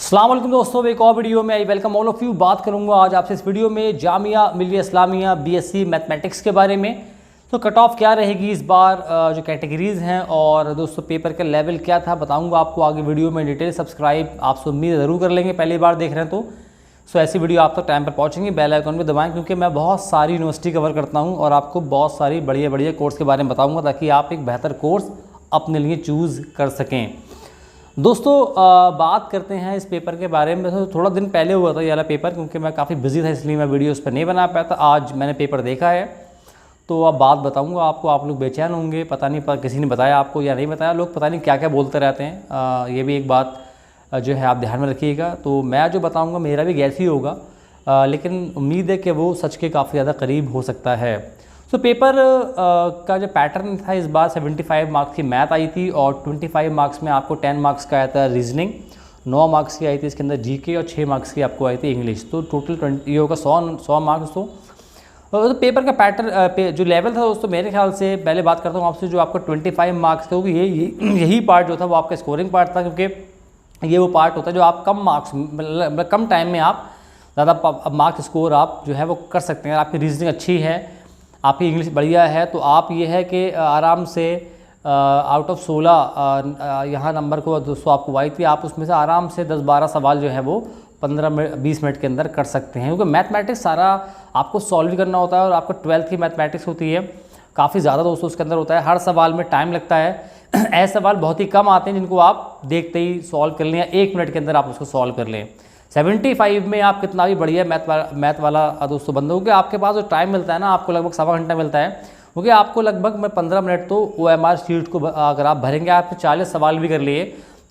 अस्सलाम वालेकुम दोस्तों, एक और वीडियो में I welcome all of you. बात करूंगा आज आपसे इस वीडियो में जामिया मिलिया इस्लामिया बीएससी मैथमेटिक्स के बारे में। तो कट ऑफ क्या रहेगी इस बार, जो कैटेगरीज़ हैं और दोस्तों पेपर का लेवल क्या था बताऊंगा आपको आगे वीडियो में डिटेल। सब्सक्राइब आप उम्मीद ज़रूर कर लेंगे, पहली बार देख रहे हैं तो ऐसी वीडियो आप तक टाइम पर पहुँचेंगी। बेल आइकन भी दबाएँ क्योंकि मैं बहुत सारी यूनिवर्सिटी कवर करता हूँ और आपको बहुत सारी बढ़िया कोर्स के बारे में बताऊँगा ताकि आप एक बेहतर कोर्स अपने लिए चूज़ कर सकें। दोस्तों बात करते हैं इस पेपर के बारे में। तो थोड़ा दिन पहले हुआ था ये वाला पेपर, क्योंकि मैं काफ़ी बिजी था इसलिए मैं वीडियो उस पर नहीं बना पाया था। आज मैंने पेपर देखा है तो अब बात बताऊंगा आपको। आप लोग बेचैन होंगे, पता नहीं किसी ने बताया आपको या नहीं बताया। लोग पता नहीं क्या क्या बोलते रहते हैं, ये भी एक बात जो है आप ध्यान में रखिएगा। तो मैं जो बताऊँगा मेरा भी गैस ही होगा, लेकिन उम्मीद है कि वो सच के काफ़ी ज़्यादा करीब हो सकता है। तो पेपर का जो पैटर्न था इस बार 75 मार्क्स की मैथ आई थी और 25 मार्क्स में आपको 10 मार्क्स का आया था रीजनिंग, 9 मार्क्स की आई थी इसके अंदर जीके और 6 मार्क्स की आपको आई थी इंग्लिश। तो टोटल 20 ये होगा 100 मार्क्स। तो पेपर का पैटर्न जो लेवल था दोस्तों, मेरे ख्याल से पहले बात करता हूँ आपसे, जो आपको 25 मार्क्स थे यही पार्ट जो था वो आपका स्कोरिंग पार्ट था, क्योंकि ये वो पार्ट होता है जो आप कम मार्क्स मतलब कम टाइम में आप ज़्यादा मार्क्स स्कोर आप जो है वो कर सकते हैं। आपकी रीजनिंग अच्छी है, आपकी इंग्लिश बढ़िया है, तो आप ये है कि आराम से आउट ऑफ 16 यहाँ नंबर को दोस्तों आपको आई थी, आप उसमें से आराम से 10-12 सवाल जो है वो 15-20 मिनट के अंदर कर सकते हैं। क्योंकि मैथमेटिक्स सारा आपको सॉल्व भी करना होता है और आपको 12th की मैथमेटिक्स होती है, काफ़ी ज़्यादा दोस्तों उसके अंदर होता है। हर सवाल में टाइम लगता है। ऐसे सवाल बहुत ही कम आते हैं जिनको आप देखते ही सॉल्व कर लें या 1 मिनट के अंदर आप उसको सॉल्व कर लें। 75 में आप कितना भी बढ़िया मैथ वाला दोस्तों बंद हो गया, आपके पास जो टाइम मिलता है ना, आपको लगभग सवा घंटा मिलता है, क्योंकि आपको लगभग मैं 15 मिनट तो OMR शीट को अगर आप भरेंगे, आप 40 सवाल भी कर लिए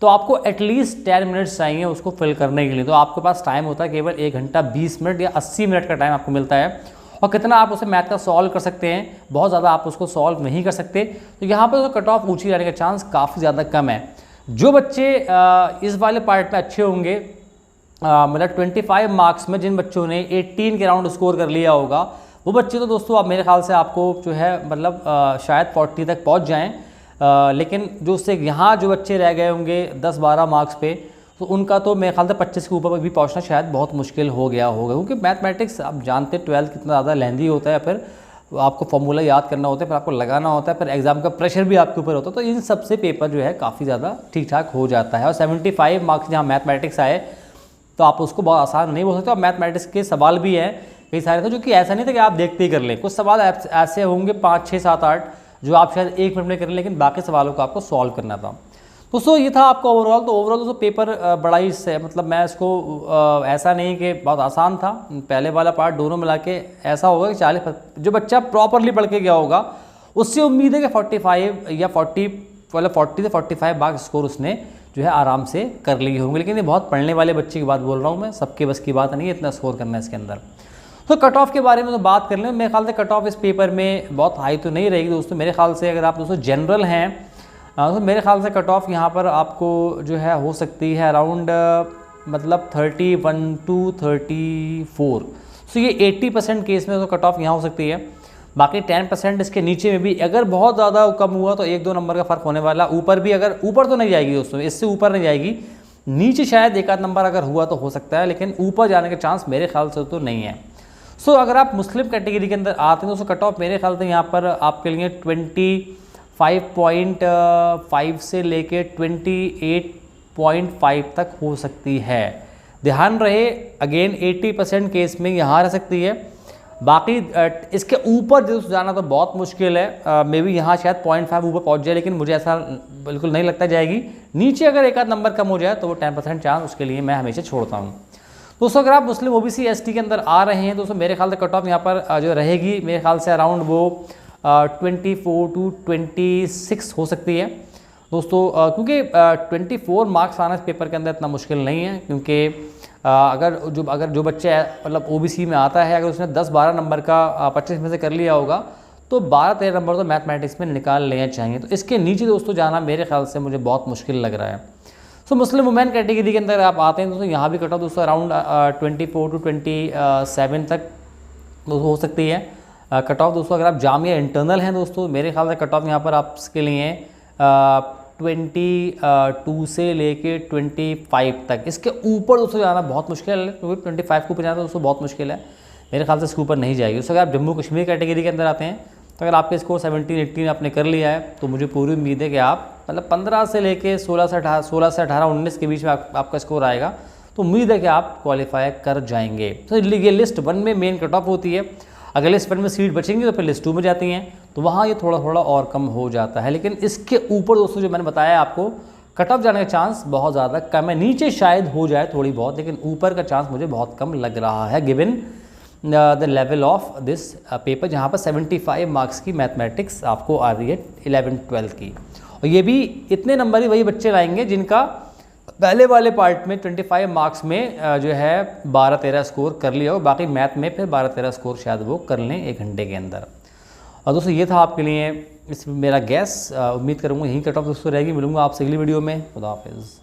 तो आपको एटलीस्ट 10 मिनट्स चाहिए उसको फिल करने के लिए। तो आपके पास टाइम होता है केवल 1 घंटा 20 मिनट या 80 मिनट का टाइम आपको मिलता है। और कितना आप उसे मैथ का सॉल्व कर सकते हैं, बहुत ज़्यादा आप उसको सॉल्व नहीं कर सकते। तो यहाँ पर कट ऑफ ऊँची जाने का चांस काफ़ी ज़्यादा कम है। जो बच्चे इस वाले पार्ट में अच्छे होंगे, मतलब 25 मार्क्स में जिन बच्चों ने 18 के राउंड स्कोर कर लिया होगा, वो बच्चे तो दोस्तों आप मेरे ख्याल से आपको जो है मतलब शायद 40 तक पहुंच जाएं। लेकिन जो उससे यहाँ जो बच्चे रह गए होंगे 10-12 मार्क्स पे, तो उनका तो मेरे ख्याल से 25 के ऊपर भी पहुंचना शायद बहुत मुश्किल हो गया होगा। क्योंकि मैथमेटिक्स आप जानते हैं 12th कितना ज़्यादा लेंदी होता है, फिर आपको फॉर्मूला याद करना होता है, फिर आपको लगाना होता है, फिर एग्जाम का प्रेशर भी आपके ऊपर होता है। तो इन सब से पेपर जो है काफ़ी ज़्यादा ठीक ठाक हो जाता है। और 75 मार्क्स जहाँ मैथमेटिक्स आए तो आप उसको बहुत आसान नहीं बोल सकते। और मैथमेटिक्स के सवाल भी हैं कई सारे थे, जो कि ऐसा नहीं था कि आप देखते ही कर लें। कुछ सवाल ऐसे होंगे 5, 6, 7, 8 जो आप शायद 1 मिनट में करें, लेकिन बाकी सवालों को आपको सॉल्व करना था। दोस्तों ये था आपका ओवरऑल। तो ओवरऑल दोस्तों पेपर बड़ा ही से मतलब मैं इसको ऐसा नहीं कि बहुत आसान था, पहले वाला पार्ट दोनों मिला के ऐसा होगा कि 40 जो बच्चा प्रॉपरली पढ़ के गया होगा उससे उम्मीद है कि 45 या 40 से 45 मार्क्स स्कोर उसने जो है आराम से कर लिए होंगे। लेकिन ये बहुत पढ़ने वाले बच्चे की बात बोल रहा हूँ मैं, सबके बस की बात नहीं है इतना स्कोर करना है इसके अंदर। तो कट ऑफ के बारे में तो बात कर लें, मेरे ख्याल से कट ऑफ इस पेपर में बहुत हाई तो नहीं रहेगी दोस्तों। मेरे ख्याल से अगर आप दोस्तों जनरल हैं तो मेरे ख्याल से कट ऑफ यहाँ पर आपको जो है हो सकती है अराउंड मतलब 31 to 34। सो ये 80% केस में तो कट ऑफ यहाँ हो सकती है। बाकी 10% इसके नीचे में भी अगर बहुत ज़्यादा कम हुआ तो 1-2 नंबर का फ़र्क होने वाला। ऊपर भी अगर ऊपर तो नहीं जाएगी दोस्तों, इससे ऊपर नहीं जाएगी, नीचे शायद 1-आध नंबर अगर हुआ तो हो सकता है, लेकिन ऊपर जाने के चांस मेरे ख्याल से तो नहीं है। सो अगर आप मुस्लिम कैटेगरी के अंदर आते हैं तो कट ऑफ मेरे ख्याल से यहाँ पर आपके लिए 25.5 से लेके 28.5 तक हो सकती है। ध्यान रहे अगेन 80% केस में यहाँ रह सकती है। बाकी इसके ऊपर जो जाना तो बहुत मुश्किल है। मे बी यहाँ शायद 0.5 ऊपर पहुँच जाए, लेकिन मुझे ऐसा बिल्कुल नहीं लगता जाएगी। नीचे अगर 1-आध नंबर कम हो जाए तो वो 10% चांस उसके लिए मैं हमेशा छोड़ता हूँ। दोस्तों अगर आप मुस्लिम OBC ST के अंदर आ रहे हैं दोस्तों, मेरे ख्याल से कट ऑफ यहाँ पर जो रहेगी मेरे ख्याल से अराउंड वो 24 to 26 हो सकती है दोस्तों। क्योंकि 24 मार्क्स आना इस पेपर के अंदर इतना मुश्किल नहीं है, क्योंकि अगर जो बच्चा मतलब OBC में आता है, अगर उसने 10-12 नंबर का 25 में से कर लिया होगा तो 12-13 नंबर तो मैथमेटिक्स में निकाल लेना चाहिए। तो इसके नीचे दोस्तों जाना मेरे ख्याल से मुझे बहुत मुश्किल लग रहा है। सो मुस्लिम वुमेन कैटेगरी के अंदर आप आते हैं दोस्तों, यहाँ भी कट ऑफ दोस्तों अराउंड 24 to 27 तक दोस्तों हो सकती है कट ऑफ दोस्तों। अगर आप जामिया इंटरनल हैं दोस्तों, मेरे ख्याल से कट ऑफ यहाँ पर आपके लिए 22 से लेके 25 तक। इसके ऊपर दोस्तों जाना बहुत मुश्किल है, क्योंकि 25 के ऊपर जाना दोस्तों बहुत मुश्किल है, मेरे ख्याल से इसके ऊपर नहीं जाएगी। उससे अगर आप जम्मू कश्मीर कैटेगरी के अंदर आते हैं तो अगर आपके स्कोर 17-18 आपने कर लिया है तो मुझे पूरी उम्मीद है कि आप मतलब 15 से लेके 16 से 18-19 के बीच में आपका स्कोर आएगा, तो उम्मीद है कि आप क्वालिफाई कर जाएंगे। तो ये लिस्ट 1 में मेन कट ऑफ होती है, अगर लिस्ट 1 में सीट बचेंगी तो फिर लिस्ट 2 में जाती हैं, तो वहाँ ये थोड़ा थोड़ा और कम हो जाता है। लेकिन इसके ऊपर दोस्तों जो मैंने बताया आपको, कट ऑफ जाने का चांस बहुत ज़्यादा कम है। नीचे शायद हो जाए थोड़ी बहुत, लेकिन ऊपर का चांस मुझे बहुत कम लग रहा है given the level of this paper, जहाँ पर 75 मार्क्स की मैथमेटिक्स आपको आ रही है 11-12 की। और ये भी इतने नंबर ही वही बच्चे लाएंगे जिनका पहले वाले पार्ट में 25 मार्क्स में जो है 12-13 स्कोर कर लिया हो, बाकी मैथ में फिर 12-13 स्कोर शायद वो कर लें 1 घंटे के अंदर। और दोस्तों ये था आपके लिए इस मेरा गैस, उम्मीद करूँगा यही कट ऑफ दोस्तों रहेगी। मिलूंगा आपसे अगली वीडियो में। खुदा हाफिज़।